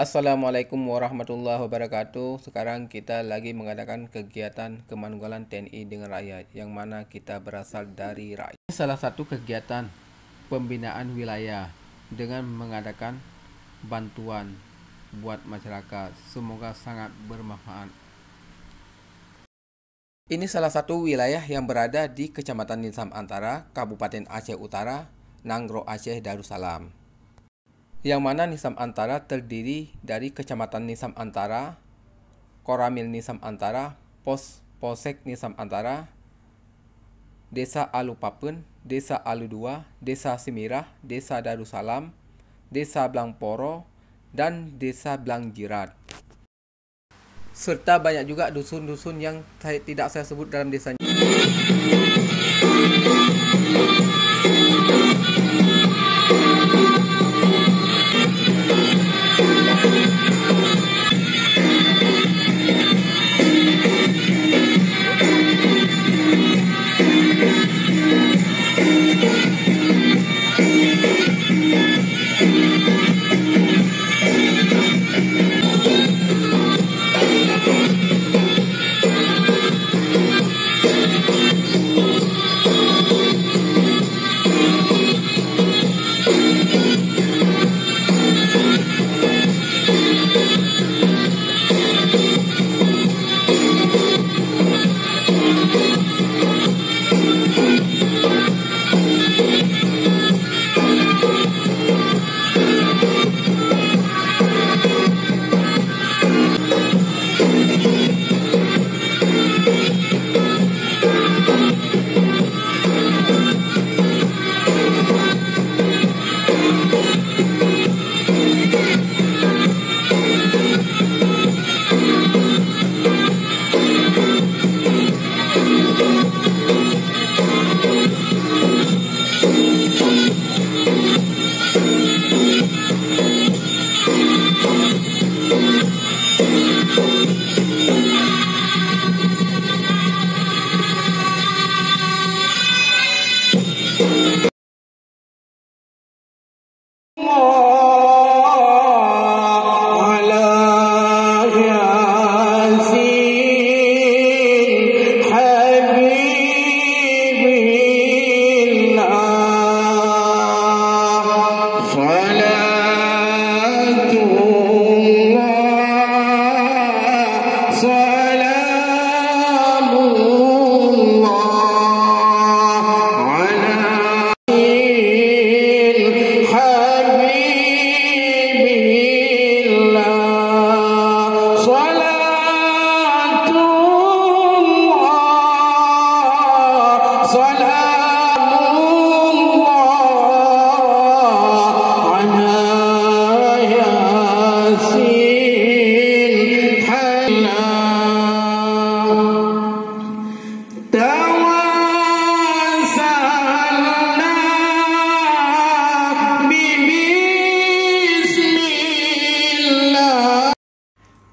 Assalamualaikum warahmatullahi wabarakatuh. Sekarang kita lagi mengadakan kegiatan kemanunggalan TNI dengan rakyat, yang mana kita berasal dari rakyat. Salah satu kegiatan pembinaan wilayah dengan mengadakan bantuan buat masyarakat. Semoga sangat bermanfaat. Ini salah satu wilayah yang berada di Kecamatan Nisam Antara, Kabupaten Aceh Utara, Nanggro Aceh Darussalam. Yang mana Nisam Antara terdiri dari Kecamatan Nisam Antara, Koramil Nisam Antara, Posek Nisam Antara, Desa Alupapen, Desa Alu 2, Desa Semirah, Desa Darussalam, Desa Blangporo, dan Desa Blangjirat. Serta banyak juga dusun-dusun yang tidak saya sebut dalam desanya.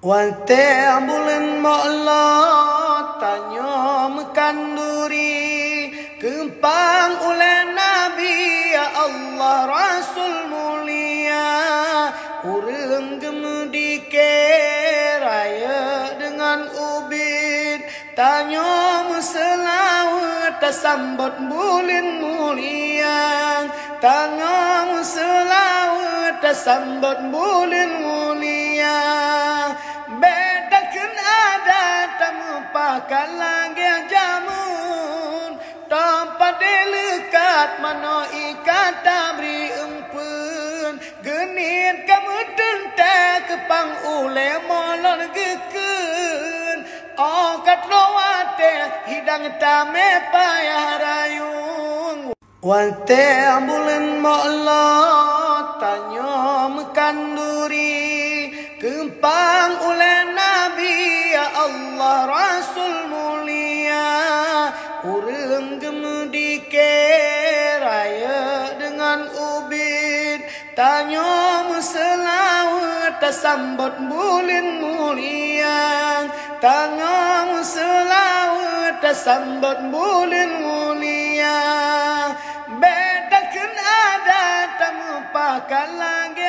Wante bulan Allah tanya mekanduri kempang oleh Nabi ya Allah Rasul mulia urang gemedike raya dengan ubin tanya selawat tasambut bulan mulia tanya selawat tasambut bulan mulia bedakan adat merupakan lagi jamun tanpa delekat mano ikat tabri empun genit kamu tentak kepang ule molon geken okat lawate hidang tame payah rayung wante bulan Allah tanya mekanduri kempang oleh Nabi ya Allah Rasul mulia urang gemedike raya dengan ubin tanya selawat tasambut bulan mulia tanya selawat tasambut bulan mulia bedakan adat merupakan lagi